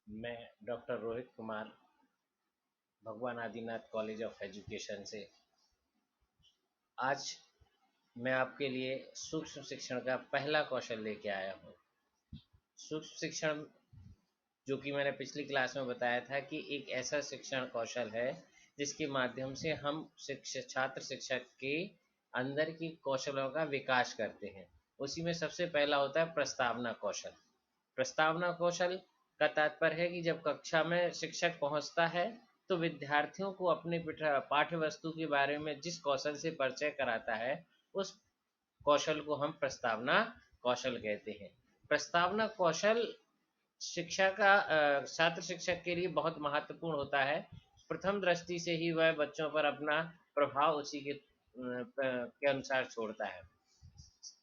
मैं डॉक्टर रोहित कुमार भगवान Adinath college of education से आज मैं आपके लिए सूक्ष्म शिक्षण का पहला कौशल लेके आया हूँ। सूक्ष्म शिक्षण, जो कि मैंने पिछली क्लास में बताया था कि एक ऐसा शिक्षण कौशल है जिसके माध्यम से हम छात्र शिक्षक के अंदर की कौशलों का विकास करते हैं। उसी में सबसे पहला होता है प्रस्तावना कौशल। प्रस्तावना कौशल का तात्पर्य है कि जब कक्षा में शिक्षक पहुंचता है तो विद्यार्थियों को अपने पाठ्य वस्तु के बारे में जिस कौशल से परिचय कराता है, उस कौशल को हम प्रस्तावना कौशल कहते हैं। प्रस्तावना कौशल शिक्षा का छात्र शिक्षक के लिए बहुत महत्वपूर्ण होता है। प्रथम दृष्टि से ही वह बच्चों पर अपना प्रभाव उसी के अनुसार छोड़ता है।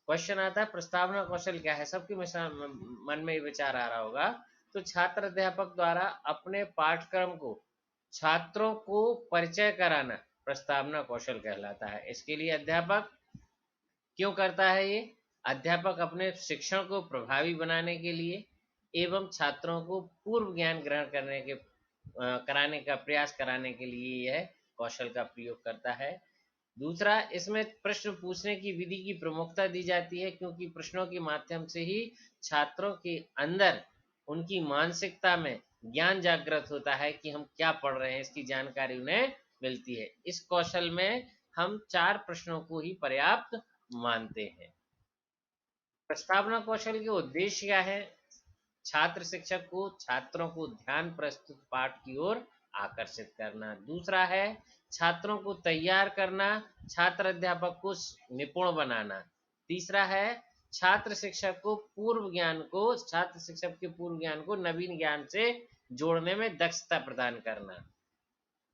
क्वेश्चन आता है प्रस्तावना कौशल क्या है। सबके मन में ये विचार आ रहा होगा। तो छात्र अध्यापक द्वारा अपने पाठ्यक्रम को छात्रों को परिचय कराना प्रस्तावना कौशल कहलाता है। इसके लिए अध्यापक क्यों करता है ये? अध्यापक अपने शिक्षण को प्रभावी बनाने के लिए एवं छात्रों को पूर्व ज्ञान ग्रहण कराने का प्रयास कराने के लिए यह कौशल का प्रयोग करता है। दूसरा, इसमें प्रश्न पूछने की विधि की प्रमुखता दी जाती है, क्योंकि प्रश्नों के माध्यम से ही छात्रों के अंदर उनकी मानसिकता में ज्ञान जागृत होता है कि हम क्या पढ़ रहे हैं, इसकी जानकारी उन्हें मिलती है। इस कौशल में हम 4 प्रश्नों को ही पर्याप्त मानते हैं। प्रस्तावना कौशल के उद्देश्य क्या है? छात्र शिक्षक को छात्रों को ध्यान प्रस्तुत पाठ की ओर आकर्षित करना। दूसरा है छात्रों को तैयार करना, छात्र अध्यापक को निपुण बनाना। तीसरा है छात्र शिक्षक के पूर्व ज्ञान को नवीन ज्ञान से जोड़ने में दक्षता प्रदान करना।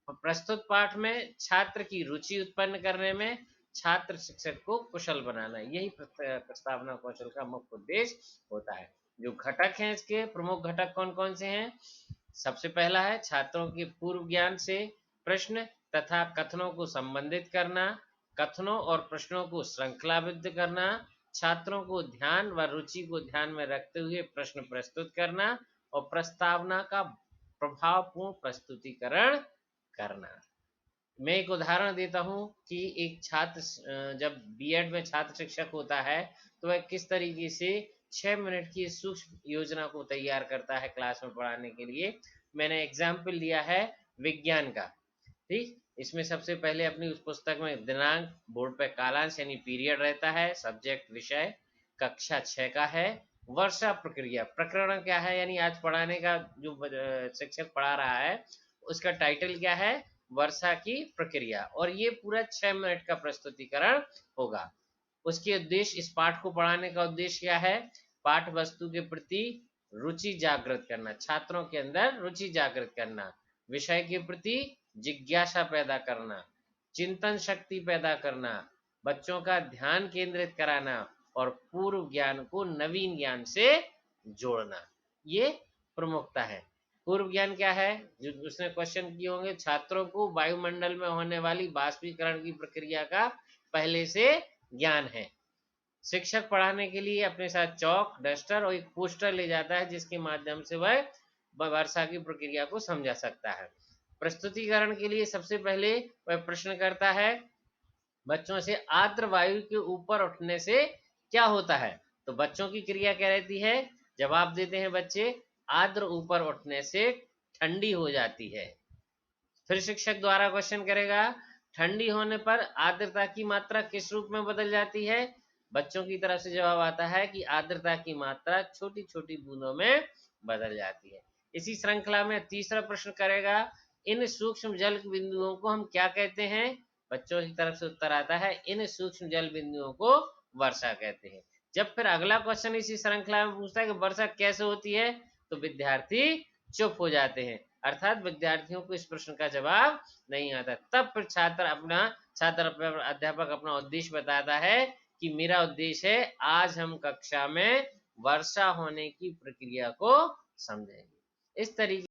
प्रस्तुत पाठ में छात्र की रुचि उत्पन्न करने में छात्र शिक्षक को कुशल बनाना, यही प्रस्तावना कौशल का मुख्य उद्देश्य होता है। जो घटक हैं, इसके प्रमुख घटक कौन कौन से हैं? सबसे पहला है छात्रों के पूर्व ज्ञान से प्रश्न तथा कथनों को संबंधित करना, कथनों और प्रश्नों को श्रृंखलाबद्ध करना, छात्रों को ध्यान व रुचि को ध्यान में रखते हुए प्रश्न प्रस्तुत करना और प्रस्तावना का प्रभावपूर्ण प्रस्तुतिकरण करना। मैं एक उदाहरण देता हूँ कि एक छात्र जब बीएड में छात्र शिक्षक होता है तो वह किस तरीके से 6 मिनट की सूक्ष्म योजना को तैयार करता है क्लास में पढ़ाने के लिए। मैंने एग्जाम्पल लिया है विज्ञान का। ठीक, इसमें सबसे पहले अपनी उस पुस्तक में दिनांक, बोर्ड पे कालांश यानी पीरियड रहता है, सब्जेक्ट विषय कक्षा 6 का है, वर्षा प्रक्रिया, प्रकरण क्या है यानी आज पढ़ाने का जो शिक्षक पढ़ा रहा है उसका टाइटल क्या है, वर्षा की प्रक्रिया, और ये पूरा 6 मिनट का प्रस्तुतिकरण होगा। उसके उद्देश्य, इस पाठ को पढ़ाने का उद्देश्य क्या है? पाठ वस्तु के प्रति रुचि जागृत करना, छात्रों के अंदर रुचि जागृत करना, विषय के प्रति जिज्ञासा पैदा करना, चिंतन शक्ति पैदा करना, बच्चों का ध्यान केंद्रित कराना और पूर्व ज्ञान को नवीन ज्ञान से जोड़ना, ये प्रमुखता है। पूर्व ज्ञान क्या है? जो उसने क्वेश्चन किए होंगे, छात्रों को वायुमंडल में होने वाली बाष्पीकरण की प्रक्रिया का पहले से ज्ञान है। शिक्षक पढ़ाने के लिए अपने साथ चौक, डस्टर और एक पोस्टर ले जाता है जिसके माध्यम से वह वर्षा की प्रक्रिया को समझा सकता है। प्रस्तुतिकरण के लिए सबसे पहले वह प्रश्न करता है बच्चों से, आर्द्र वायु के ऊपर उठने से क्या होता है? तो बच्चों की क्रिया क्या रहती है? जवाब देते हैं बच्चे, आर्द्र ऊपर उठने से ठंडी हो जाती है। फिर शिक्षक द्वारा क्वेश्चन करेगा, ठंडी होने पर आर्द्रता की मात्रा किस रूप में बदल जाती है? बच्चों की तरफ से जवाब आता है कि आर्द्रता की मात्रा छोटी छोटी बूंदों में बदल जाती है। इसी श्रृंखला में तीसरा प्रश्न करेगा, इन सूक्ष्म जल बिंदुओं को हम क्या कहते हैं? बच्चों की तरफ से उत्तर आता है, इन सूक्ष्म जल बिंदुओं को वर्षा कहते हैं। जब फिर अगला क्वेश्चन इसी श्रृंखला में पूछता है कि वर्षा कैसे होती है, तो विद्यार्थी चुप हो जाते हैं, अर्थात विद्यार्थियों को इस प्रश्न का जवाब नहीं आता। तब फिर अध्यापक अपना उद्देश्य बताता है कि मेरा उद्देश्य है आज हम कक्षा में वर्षा होने की प्रक्रिया को समझेंगे। इस तरीके